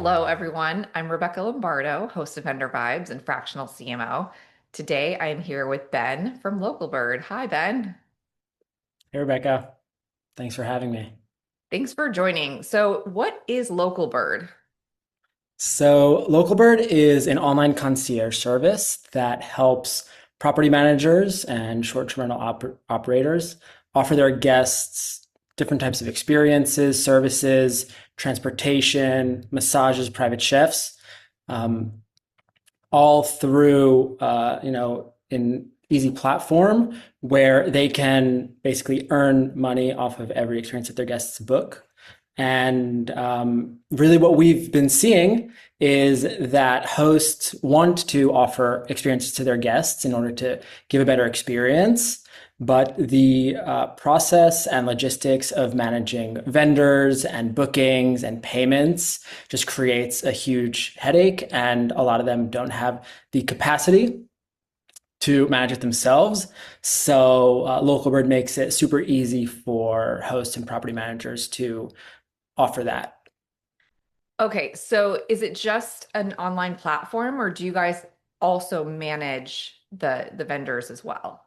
Hello, everyone. I'm Rebecca Lombardo, host of VendorVibes and fractional CMO. Today, I am here with Ben from Localbird. Hi, Ben. Hey, Rebecca. Thanks for having me. Thanks for joining. So, what is Localbird? So, Localbird is an online concierge service that helps property managers and short-term rental operators offer their guests different types of experiences, services, transportation, massages, private chefs, um, all through an easy platform where they can basically earn money off of every experience that their guests book. And really, what we've been seeing is that hosts want to offer experiences to their guests in order to give a better experience. But the process and logistics of managing vendors and bookings and payments just creates a huge headache, and a lot of them don't have the capacity to manage it themselves. So Localbird makes it super easy for hosts and property managers to offer that. Okay, so is it just an online platform, or do you guys also manage the vendors as well?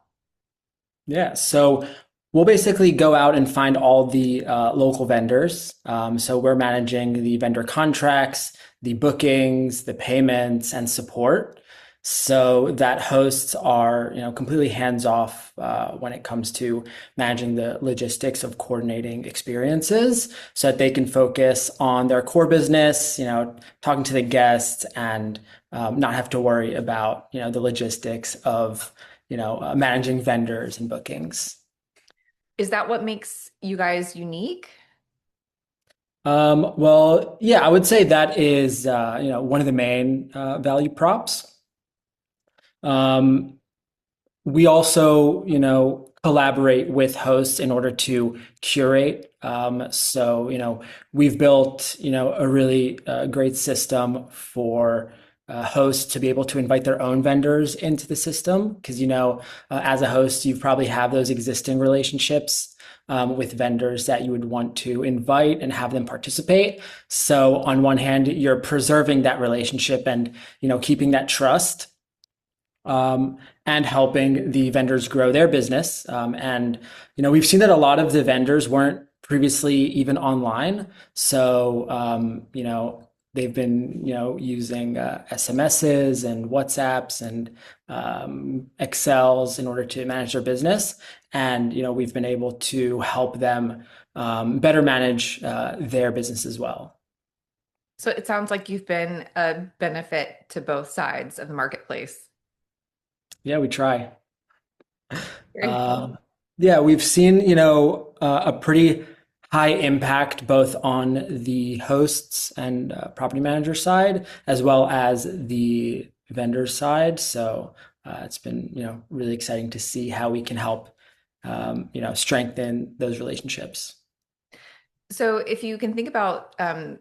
Yeah, so we'll basically go out and find all the local vendors. So we're managing the vendor contracts, the bookings, the payments, and support. So that hosts are, completely hands off when it comes to managing the logistics of coordinating experiences, so that they can focus on their core business, talking to the guests, and not have to worry about, the logistics of managing vendors and bookings. Is that what makes you guys unique? Well, yeah, I would say that is, one of the main value props. Um, we also, collaborate with hosts in order to curate. So, we've built, a really great system for hosts to be able to invite their own vendors into the system. Because, as a host, you probably have those existing relationships with vendors that you would want to invite and have them participate. So, on one hand, you're preserving that relationship and, keeping that trust, and helping the vendors grow their business. And we've seen that a lot of the vendors weren't previously even online, so they've been using SMSs and WhatsApps and Excels in order to manage their business. And we've been able to help them better manage their business as well. So it sounds like you've been a benefit to both sides of the marketplace. Yeah, we try. Very Um, cool. yeah, we've seen, a pretty high impact both on the hosts and property manager side, as well as the vendor side. So it's been, really exciting to see how we can help, strengthen those relationships. So, if you can think about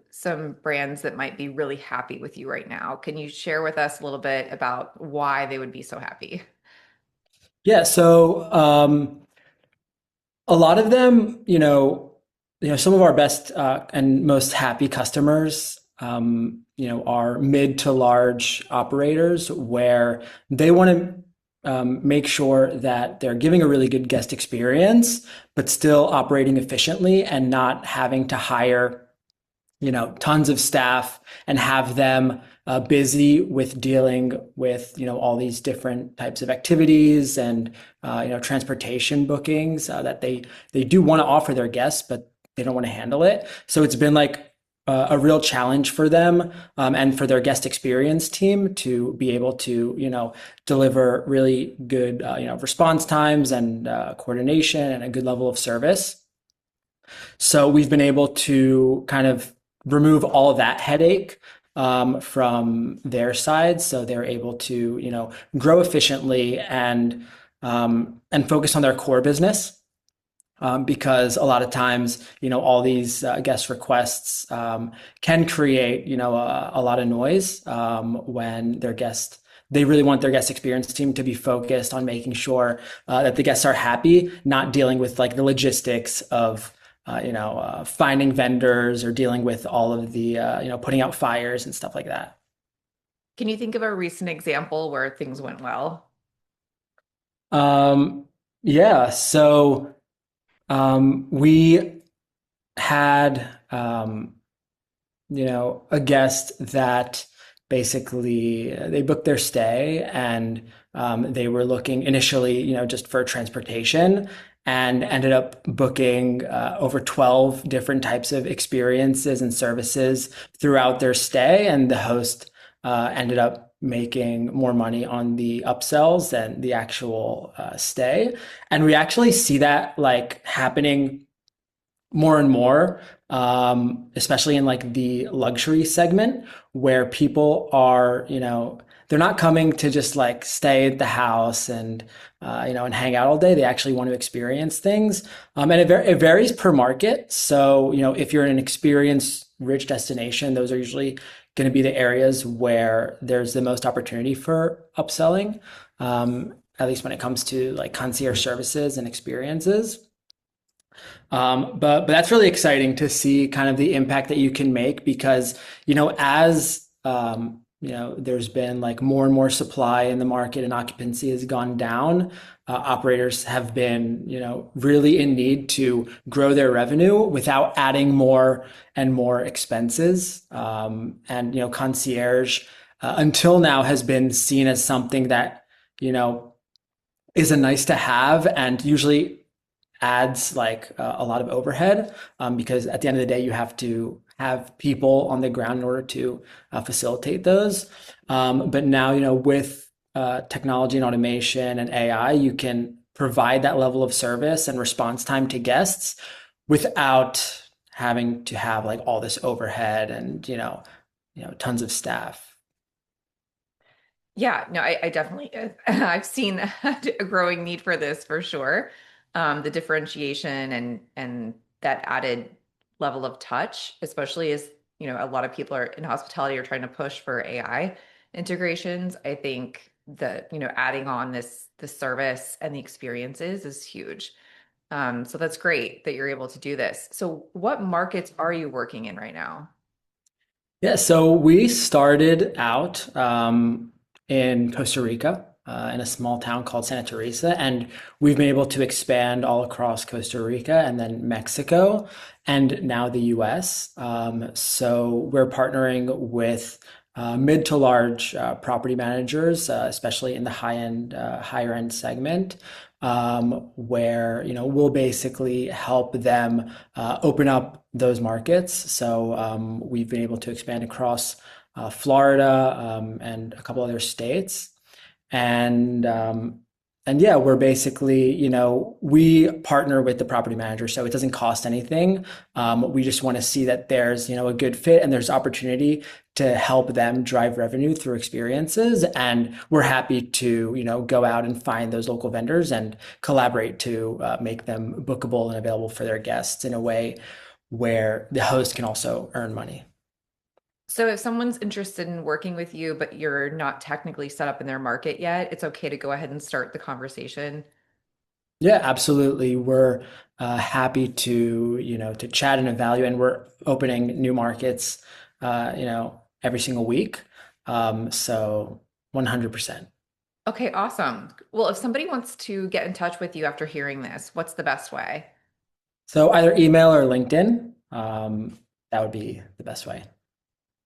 some brands that might be really happy with you right now, can you share with us a little bit about why they would be so happy? Yeah, so a lot of them, some of our best and most happy customers, are mid to large operators where they want to make sure that they're giving a really good guest experience, but still operating efficiently and not having to hire tons of staff and have them busy with dealing with all these different types of activities and transportation bookings that they do want to offer their guests, but they don't want to handle it. So it's been like a real challenge for them, and for their guest experience team to be able to deliver really good response times and coordination and a good level of service. So we've been able to kind of remove all of that headache from their side, so they're able to grow efficiently and focus on their core business. Because a lot of times, all these guest requests can create, a lot of noise when their guest they really want their guest experience team to be focused on making sure that the guests are happy, not dealing with like the logistics of finding vendors or dealing with all of the putting out fires and stuff like that. Can you think of a recent example where things went well? Um, yeah, so we had a guest that basically they booked their stay and they were looking initially, just for transportation and ended up booking over 12 different types of experiences and services throughout their stay. And the host ended up making more money on the upsells than the actual stay. And we actually see that like happening more and more, especially in like the luxury segment where people are, they're not coming to just like stay at the house and hang out all day. They actually want to experience things. And it varies per market. So, if you're in an experience rich destination, those are usually going to be the areas where there's the most opportunity for upselling, at least when it comes to like concierge services and experiences. But that's really exciting to see kind of the impact that you can make because, as there's been like more and more supply in the market and occupancy has gone down. Operators have been, really in need to grow their revenue without adding more and more expenses. And concierge until now has been seen as something that, you know, is a nice to have and usually adds like a lot of overhead because at the end of the day, you have to have people on the ground in order to facilitate those. But now, with technology and automation and AI, you can provide that level of service and response time to guests without having to have like all this overhead and tons of staff. Yeah, no, I definitely, I've seen a growing need for this for sure. The differentiation and that added level of touch, especially as, a lot of people are in hospitality are trying to push for AI integrations. I think that, adding on the service and the experiences is huge. So that's great that you're able to do this. So what markets are you working in right now? Yeah, so we started out in Costa Rica, in a small town called Santa Teresa, and we've been able to expand all across Costa Rica and then Mexico, and now the US. So we're partnering with mid to large property managers, especially in the higher end segment, where we'll basically help them open up those markets. So we've been able to expand across Florida and a couple other states, and yeah, we're basically, we partner with the property manager, so it doesn't cost anything. We just want to see that there's, a good fit and there's opportunity to help them drive revenue through experiences. And we're happy to, go out and find those local vendors and collaborate to make them bookable and available for their guests in a way where the host can also earn money. So if someone's interested in working with you, but you're not technically set up in their market yet, it's okay to go ahead and start the conversation. Yeah, absolutely. We're happy to, to chat and evaluate, and we're opening new markets, every single week. So 100%. Okay, awesome. Well, if somebody wants to get in touch with you after hearing this, what's the best way? So either email or LinkedIn, that would be the best way.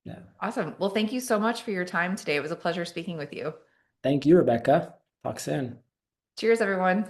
Yeah. Awesome. Well, thank you so much for your time today. It was a pleasure speaking with you. Thank you, Rebecca. Talk soon. Cheers, everyone.